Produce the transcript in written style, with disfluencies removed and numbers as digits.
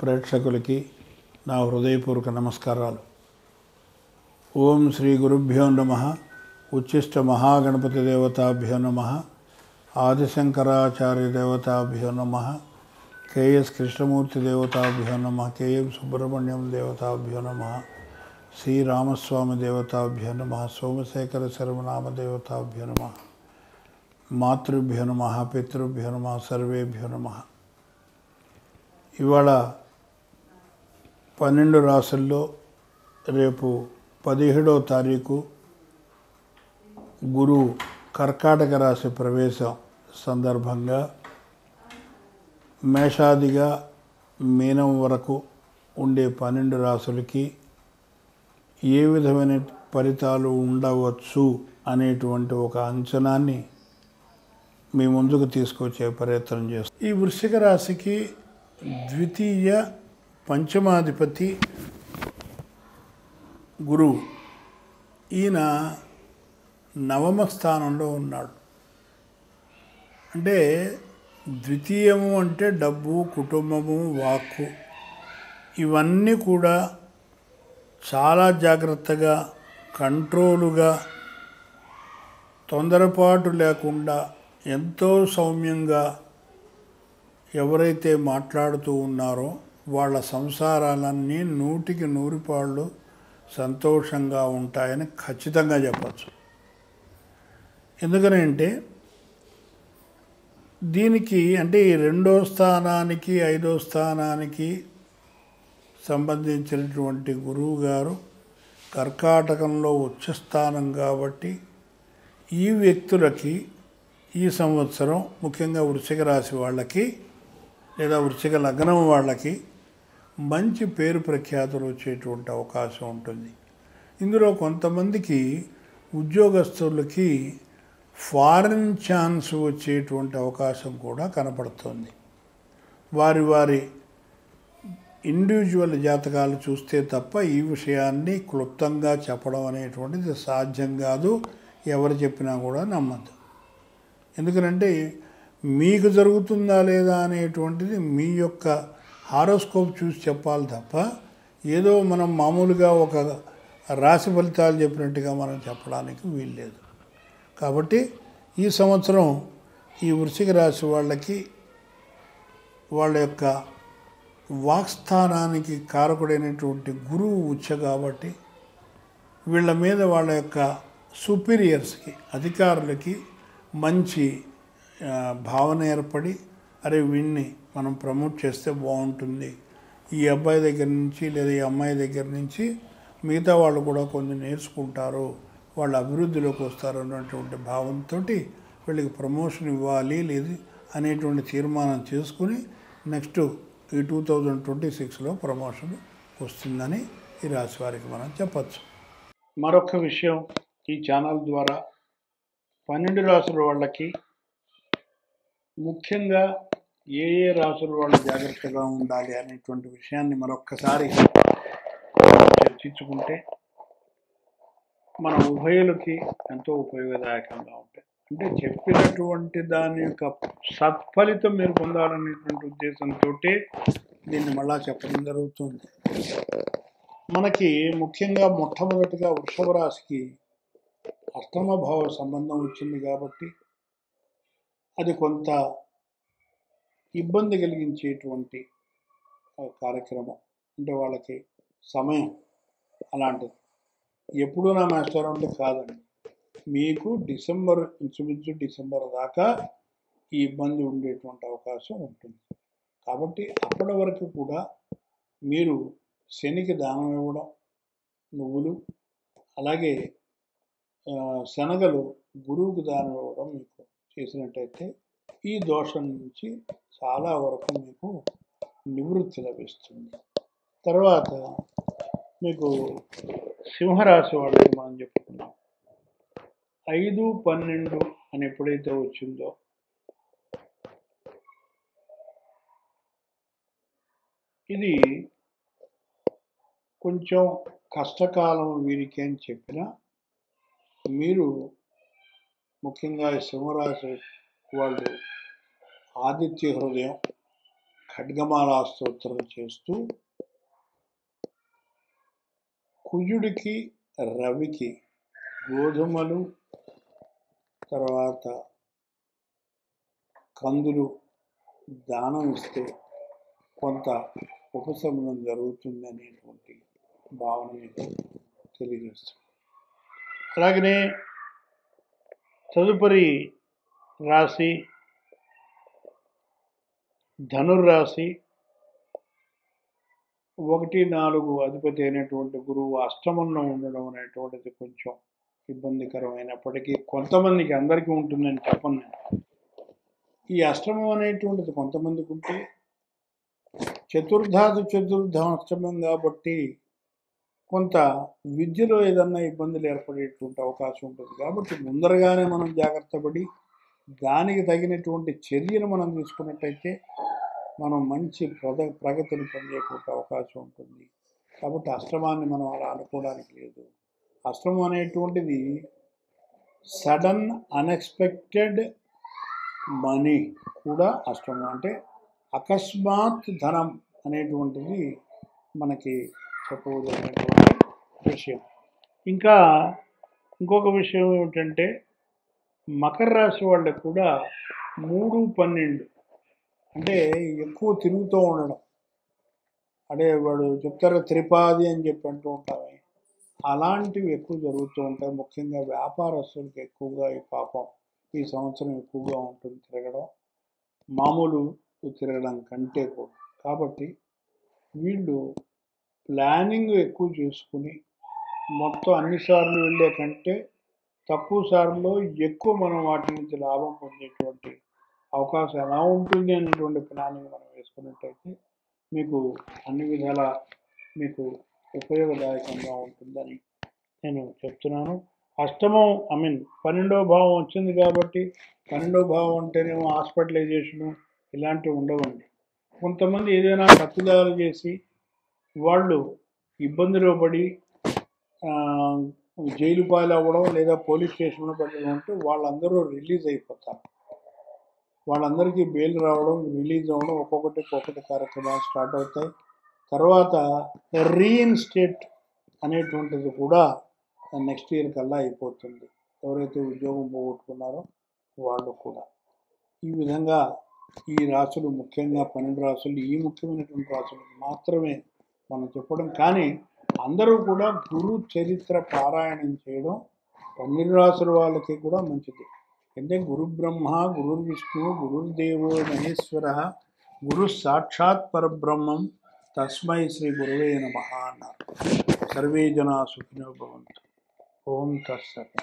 ప్రేక్షకులకి నా హృదయపూర్వక నమస్కారాలు. ఓం శ్రీ గురుభ్యో నమః. ఉచ్చిష్ట మహాగణపతి దేవతాభ్యో నమః. ఆదిశంకరాచార్య దేవతాభ్యో నమః. కేఎస్ కృష్ణమూర్తి దేవతాభ్యో నమః. కేఎం సుబ్రహ్మణ్యం దేవతాభ్యో నమః. శ్రీరామస్వామి దేవతాభ్యో నమః. సోమశేఖర శర్మనామ దేవతాభ్యో నమః. మాతృభ్యో నమః. పితృభ్యో నమః. సర్వేభ్యో నమః. ఇవాళ 12 రాసుల్లో రేపు 17వ తారీఖు గురువు కర్కాటక రాశి ప్రవేశం సందర్భంగా మేషాదిగా మీనం వరకు ఉండే 12 రాసులకి ఏ విధమైన ఫలితాలు ఉండవచ్చు అనేటువంటి ఒక అంచనాన్ని మీ ముందుకు తీసుకొచ్చే ప్రయత్నం చేస్తాం. ఈ వృశ్చిక రాశికి ద్వితీయ పంచమాధిపతి గురువు. ఈయన నవమ స్థానంలో ఉన్నాడు. అంటే ద్వితీయము అంటే డబ్బు, కుటుంబము, వాక్కు ఇవన్నీ కూడా చాలా జాగ్రత్తగా, కంట్రోలుగా, తొందరపాటు లేకుండా ఎంతో సౌమ్యంగా ఎవరైతే మాట్లాడుతూ ఉన్నారో వాళ్ళ సంసారాలన్నీ 100కి 100 పాళ్ళు సంతోషంగా ఉంటాయని ఖచ్చితంగా చెప్పచ్చు. ఎందుకనంటే దీనికి అంటే ఈ 2వ స్థానానికి 5వ స్థానానికి సంబంధించినటువంటి గురువు గారు కర్కాటకంలో ఉచ్చస్థానం కాబట్టి ఈ వ్యక్తులకి ఈ సంవత్సరం ముఖ్యంగా వృశ్చిక రాశి వాళ్ళకి లేదా వృశ్చిక లగ్నం వాళ్ళకి మంచి పేరు ప్రఖ్యాతులు వచ్చేటువంటి అవకాశం ఉంటుంది. ఇందులో కొంతమందికి ఉద్యోగస్తులకి ఫారిన్ ఛాన్స్ వచ్చేటువంటి అవకాశం కూడా కనపడుతుంది. వారి వారి ఇండివిజువల్ జాతకాలు చూస్తే తప్ప ఈ విషయాన్ని క్లుప్తంగా చెప్పడం అనేటువంటిది సాధ్యం కాదు. ఎవరు చెప్పినా కూడా నమ్మద్దు. ఎందుకంటే మీకు జరుగుతుందా లేదా అనేటువంటిది మీ యొక్క హారోస్కోప్ చూసి చెప్పాలి తప్ప ఏదో మనం మామూలుగా ఒక రాశి ఫలితాలు చెప్పినట్టుగా మనం చెప్పడానికి వీల్లేదు. కాబట్టి ఈ సంవత్సరం ఈ వృశ్చిక రాశి వాళ్ళకి వాళ్ళ యొక్క వాక్స్థానానికి కారకుడైనటువంటి గురువు ఉచ్చ కాబట్టి వీళ్ళ మీద వాళ్ళ యొక్క సుపీరియర్స్కి, అధికారులకి మంచి భావన ఏర్పడి అరే వీడిని మనం ప్రమోట్ చేస్తే బాగుంటుంది, ఈ అబ్బాయి దగ్గర నుంచి లేదా ఈ అమ్మాయి దగ్గర నుంచి మిగతా వాళ్ళు కూడా కొన్ని నేర్చుకుంటారు, వాళ్ళ అభివృద్ధిలోకి వస్తారు అన్నటువంటి భావంతో వీళ్ళకి ప్రమోషన్ ఇవ్వాలి లేదు అనేటువంటి తీర్మానం చేసుకుని నెక్స్ట్ ఈ 2026లో ప్రమోషన్ వస్తుందని ఈ రాశి వారికి మనం చెప్పచ్చు. మరొక విషయం, ఈ ఛానల్ ద్వారా 12 రాసుల వాళ్ళకి ముఖ్యంగా ఏ ఏ రాసుల వాళ్ళు జాగ్రత్తగా ఉండాలి అనేటువంటి విషయాన్ని మరొక్కసారి చర్చించుకుంటే మన ఉభయులకి ఎంతో ఉపయోగదాయకంగా ఉంటాయి. అంటే చెప్పినటువంటి దాని యొక్క సత్ఫలితం మీరు పొందాలనేటువంటి ఉద్దేశంతో దీన్ని మళ్ళా చెప్పడం జరుగుతుంది. మనకి ముఖ్యంగా మొట్టమొదటిగా వృషభ రాశికి అష్టమ భావ సంబంధం వచ్చింది కాబట్టి అది కొంత ఇబ్బంది కలిగించేటువంటి కార్యక్రమం. అంటే వాళ్ళకి సమయం అలాంటిది. ఎప్పుడూ నా మాస్టర్ అంటే కాదండి, మీకు ఇంచుమించు డిసెంబర్ దాకా ఈ ఇబ్బంది ఉండేటువంటి అవకాశం ఉంటుంది. కాబట్టి అప్పటి వరకు కూడా మీరు శనికి దానం ఇవ్వడం, నువ్వులు అలాగే శనగలు గురువుకు దానం ఇవ్వడం మీకు చేసినట్టయితే ఈ దోషం నుంచి చాలా వరకు మీకు నివృత్తి లభిస్తుంది. తర్వాత మీకు సింహరాశి వాళ్ళకి మనం చెప్పుకున్నాం 5, 12 అని ఎప్పుడైతే వచ్చిందో ఇది కొంచెం కష్టకాలం వీరికి అని చెప్పినా మీరు ముఖ్యంగా సింహరాశి వాళ్ళు ఆదిత్య హృదయం, ఖడ్గమాలా స్తోత్రం చేస్తూ కుజుడికి రవికి గోధుమలు తర్వాత కందులు దానం ఇస్తే కొంత ఉపశమనం జరుగుతుంది అనేటువంటి భావన మీకు తెలియజేస్తుంది. అలాగనే తదుపరి రాశి ధనుర్రాశి. 1-4 అధిపతి అయినటువంటి గురువు అష్టమంలో ఉండడం అనేటువంటిది కొంచెం ఇబ్బందికరమైనప్పటికీ కొంతమందికి, అందరికీ ఉంటుందని చెప్పను నేను. ఈ అష్టమం అనేటువంటిది కొంతమందికి ఉంటే చతుర్థం అష్టమం కాబట్టి కొంత విద్యలో ఏదన్నా ఇబ్బందులు ఏర్పడేటువంటి అవకాశం ఉంటుంది. కాబట్టి ముందరగానే మనం జాగ్రత్త పడి దానికి తగినటువంటి చర్యలు మనం తీసుకున్నట్టయితే మనం మంచి ప్రగతిని పొందేటువంటి అవకాశం ఉంటుంది. కాబట్టి అష్టమాన్ని మనం అలా అనుకోవడానికి లేదు. అష్టమం అనేటువంటిది సడన్ అన్ఎక్స్పెక్టెడ్ మనీ కూడా అష్టమం, అంటే అకస్మాత్ ధనం అనేటువంటిది మనకి చెప్పవలసినటువంటి విషయం. ఇంకా ఇంకొక విషయం ఏమిటంటే మకర రాశి వాళ్ళకి కూడా 3-12 అంటే ఎక్కువ తిరుగుతూ ఉండడం, అంటే వాడు చెప్తారు త్రిపాది అని చెప్పి అంటూ ఉంటామే, అలాంటివి ఎక్కువ జరుగుతూ ఉంటాయి. ముఖ్యంగా వ్యాపారస్తులకు ఎక్కువగా ఈ పాపం ఈ సంవత్సరం ఎక్కువగా ఉంటుంది తిరగడం, మామూలు తిరగడం కంటే కూడా. కాబట్టి వీళ్ళు ప్లానింగ్ ఎక్కువ చేసుకుని మొత్తం అన్నిసార్లు వెళ్ళే కంటే తక్కువ సార్లు ఎక్కువ మనం వాటి నుంచి లాభం పొందేటువంటి అవకాశం ఎలా ఉంటుంది అనేటువంటి ప్లానింగ్ మనం వేసుకున్నట్టయితే మీకు అన్ని విధాల మీకు ఉపయోగదాయకంగా ఉంటుందని నేను చెప్తున్నాను. అష్టమం 12వ భావం వచ్చింది కాబట్టి 12వ భావం అంటేనేమో హాస్పిటలైజేషను ఇలాంటివి ఉండవండి. కొంతమంది ఏదైనా తప్పిదాలు చేసి వాళ్ళు ఇబ్బందిలో పడి జైలు పాలు అవ్వడం లేదా పోలీస్ స్టేషన్లో పెట్టడం అంటే వాళ్ళందరూ రిలీజ్ అయిపోతారు. వాళ్ళందరికీ బెయిల్ రావడం, రిలీజ్ అవ్వడం, ఒక్కొక్కటి కార్యక్రమాలు స్టార్ట్ అవుతాయి. తర్వాత రీఇన్స్టేట్ అనేటువంటిది కూడా నెక్స్ట్ ఇయర్ కల్లా అయిపోతుంది. ఎవరైతే ఉద్యోగం పోగొట్టుకున్నారో వాళ్ళు కూడా. ఈ విధంగా ఈ రాశులు ముఖ్యంగా 12 రాశులు ఈ ముఖ్యమైనటువంటి రాశులు మాత్రమే మనం చెప్పడం. కానీ అందరూ కూడా గురు చరిత్ర పారాయణం చేయడం 12 రాశుల వాళ్ళకి కూడా మంచిది. అంటే గురు బ్రహ్మ, గురు విష్ణు, గురుర్దేవో మహేశ్వర, గురు సాక్షాత్ పరబ్రహ్మం తస్మై శ్రీ గురువే నమః అన్నారు. సర్వే జనా సుఖినో భవంతు. ఓం తత్సత్.